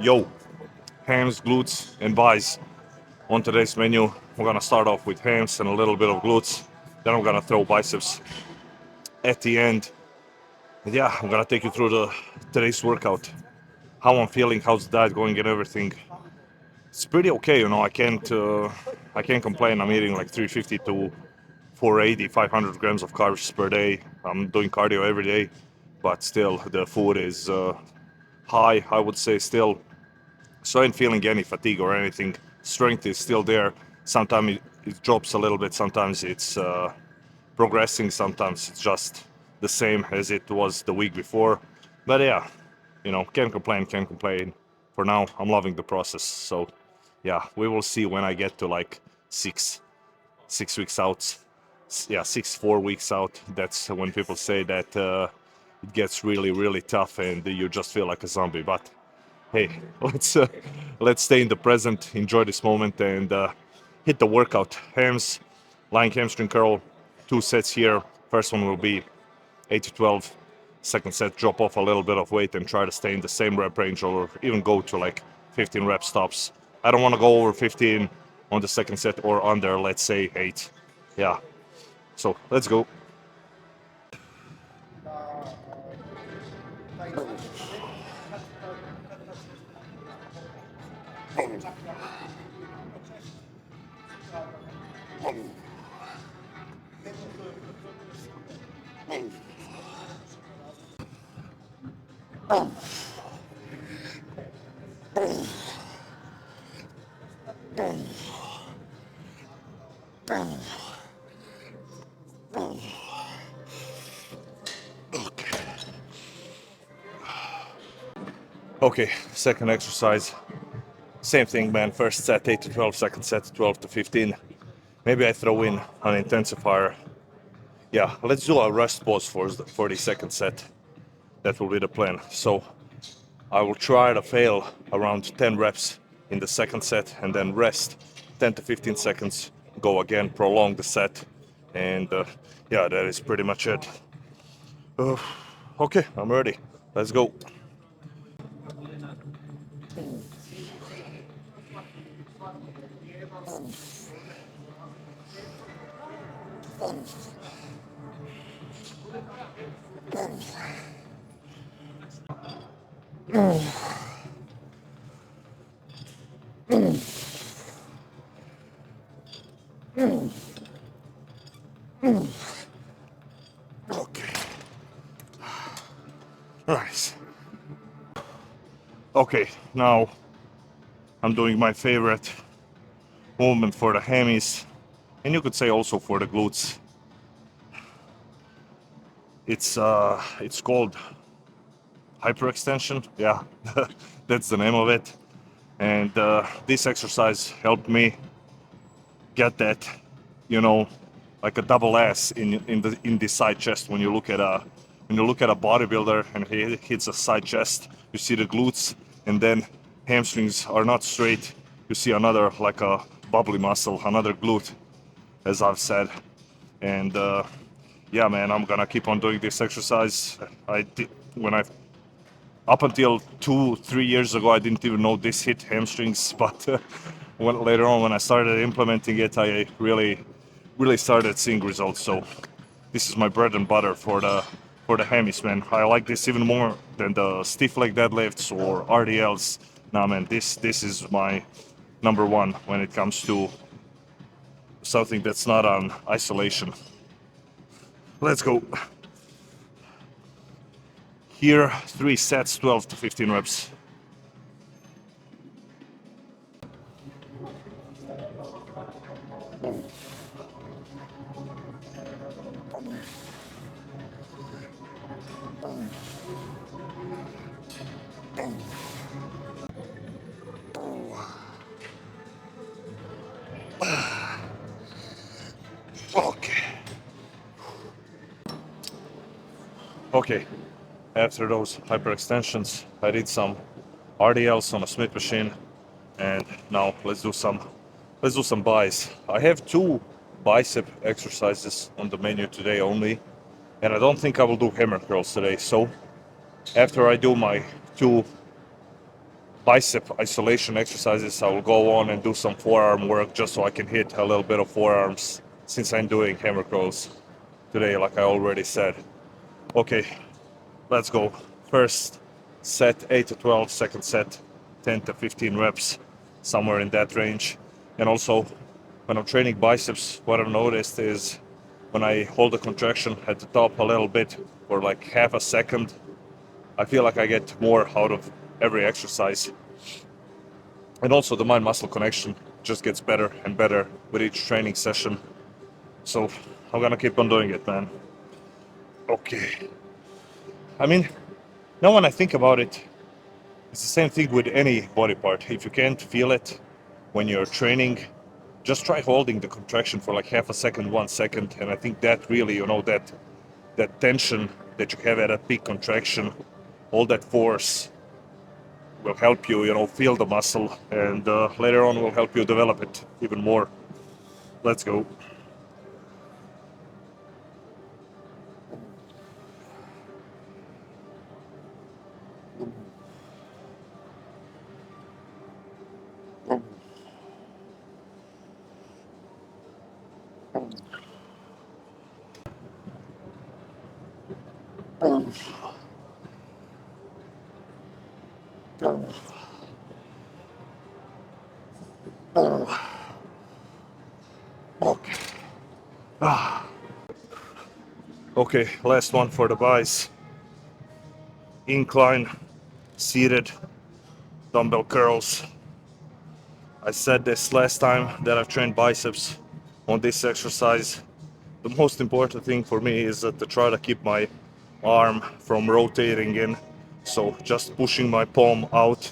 Yo, hams, glutes, and buys. On today's menu, we're gonna start off with hams and a little bit of glutes. Then I'm gonna throw biceps at the end. And yeah, I'm gonna take you through the today's workout. How I'm feeling, how's the diet going, and everything. It's pretty okay, I can't complain. I'm eating like 350 to 480, 500 grams of carbs per day. I'm doing cardio every day, but still the food is high. I would say still. So I ain't feeling any fatigue or anything. Strength is still there. Sometimes it drops a little bit. Sometimes it's progressing. Sometimes it's just the same as it was the week before. But yeah, can't complain. Can't complain. For now, I'm loving the process. So yeah, we will see when I get to like six weeks out. Yeah, 4 weeks out. That's when people say that it gets really, really tough and you just feel like a zombie. But hey, let's stay in the present, enjoy this moment, and hit the workout. Hams, lying hamstring curl, 2 sets here. First one will be 8 to 12. Second set, drop off a little bit of weight and try to stay in the same rep range, or even go to like 15 rep stops. I don't want to go over 15 on the second set or under, let's say 8. Yeah. So let's go. Okay, second exercise. Same thing, man. First set 8 to 12, second set 12 to 15. Maybe I throw in an intensifier. Yeah, let's do a rest pause for the second set. That will be the plan. So I will try to fail around 10 reps in the second set and then rest 10 to 15 seconds, go again, prolong the set, and yeah, that is pretty much it. Uh, okay, I'm ready. Let's go. Okay. Nice. Okay, now I'm doing my favorite movement for the hammies, and you could say also for the glutes. It's called hyperextension. Yeah, that's the name of it. And this exercise helped me get that, you know, like a double S in the side chest. When you look at a bodybuilder and he hits a side chest, you see the glutes, and then hamstrings are not straight. You see another like a bubbly muscle, another glute, as I've said. And yeah, man, I'm gonna keep on doing this exercise. I did when I Up until 2 3 years ago, I didn't even know this hit hamstrings, but later on when I started implementing it, I really started seeing results. So this is my bread and butter for the hammies, man. I like this even more than the stiff leg deadlifts or RDLs. Nah, man, this is my number one when it comes to something that's not on isolation. Let's go. Here, 3 sets, 12 to 15 reps. Okay. Okay. After those hyperextensions, I did some RDLs on a Smith machine, and now let's do some buys. I have 2 bicep exercises on the menu today only, and I don't think I will do hammer curls today. So after I do my 2 bicep isolation exercises, I will go on and do some forearm work just so I can hit a little bit of forearms since I'm doing hammer curls today, like I already said. Okay, let's go. First set 8 to 12, second set 10 to 15 reps, somewhere in that range. And also, when I'm training biceps, what I've noticed is when I hold the contraction at the top a little bit for like half a second, I feel like I get more out of every exercise. And also the mind muscle connection just gets better and better with each training session. So I'm gonna keep on doing it, man. Okay. I mean, now when I think about it, it's the same thing with any body part. If you can't feel it when you're training, just try holding the contraction for like half a second, 1 second, and I think that really, that tension that you have at a peak contraction, all that force will help you, feel the muscle, and later on will help you develop it even more. Let's go. Okay. Okay, last one for the buys. Incline, seated, dumbbell curls. I said this last time that I've trained biceps on this exercise. The most important thing for me is to try to keep my arm from rotating in. So just pushing my palm out.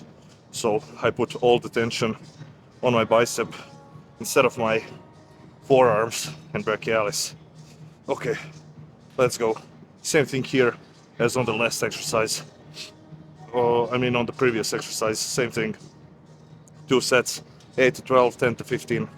So I put all the tension on my bicep instead of my forearms and brachialis. Okay, let's go. Same thing here as on the last exercise. On the previous exercise, same thing. 2 sets, 8 to 12, 10 to 15.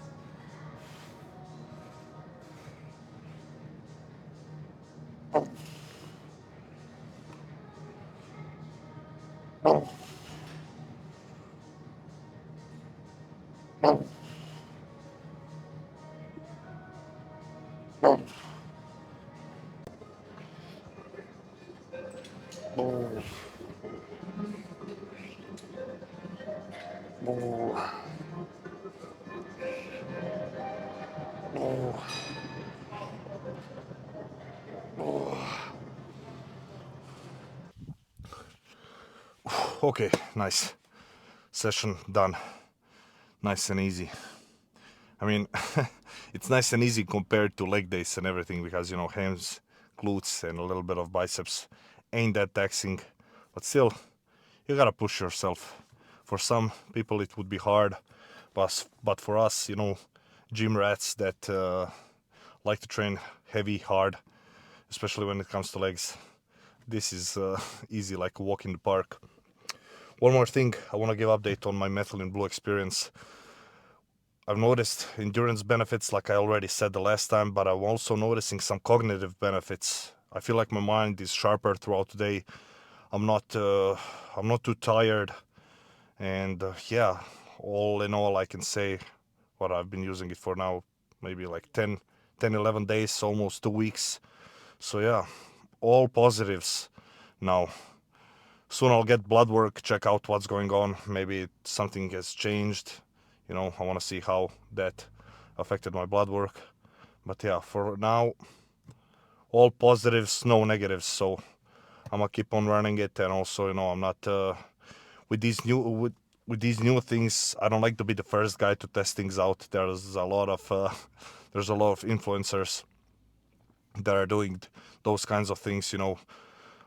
Okay, nice. Session done. Nice and easy. I mean, it's nice and easy compared to leg days and everything because, hams, glutes, and a little bit of biceps ain't that taxing. But still, you gotta push yourself. For some people, it would be hard, but for us, gym rats that like to train heavy, hard, especially when it comes to legs, this is easy, like a walk in the park. One more thing, I want to give update on my methylene blue experience. I've noticed endurance benefits, like I already said the last time, but I'm also noticing some cognitive benefits. I feel like my mind is sharper throughout the day. I'm not too tired, and yeah, all in all, I can say what I've been using it for now, maybe like 11 days, almost 2 weeks. So yeah, all positives now. Soon I'll get blood work, check out what's going on. Maybe something has changed. I want to see how that affected my blood work. But yeah, for now, all positives, no negatives. So I'm gonna keep on running it, and also, I'm not with these new things. I don't like to be the first guy to test things out. There's a lot of influencers that are doing those kinds of things.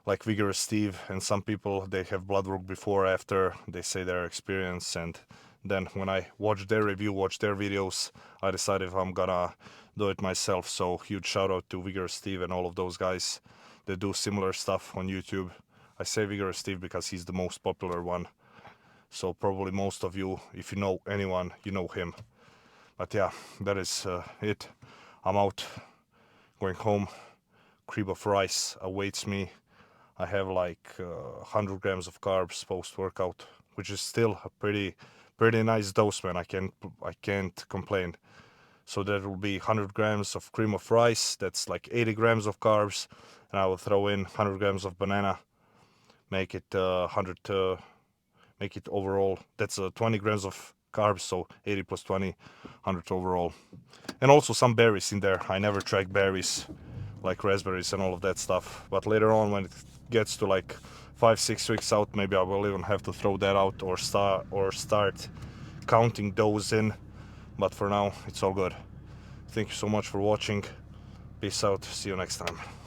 Like Vigorous Steve, and some people, they have blood work before, after, they say their experience, and then when I watch their review, watch their videos, I decide if I'm gonna do it myself. So huge shout out to Vigorous Steve and all of those guys that do similar stuff on YouTube. I say Vigorous Steve because he's the most popular one, so probably most of you, if you know anyone, you know him. But yeah, that is it. I'm out, going home. Crib of rice awaits me. I have like 100 grams of carbs post workout. which is still a pretty nice dose, man. I can't complain. So that will be 100 grams of cream of rice. That's like 80 grams of carbs, and I will throw in 100 grams of banana. Make it 100. Make it overall. That's 20 grams of carbs, so 80 plus 20, 100 overall. And also some berries in there. I never track berries, like raspberries and all of that stuff. But later on, when it gets to like 5-6 weeks out, maybe I will even have to throw that out or start counting those in. But for now, it's all good. Thank you so much for watching. Peace out. See you next time.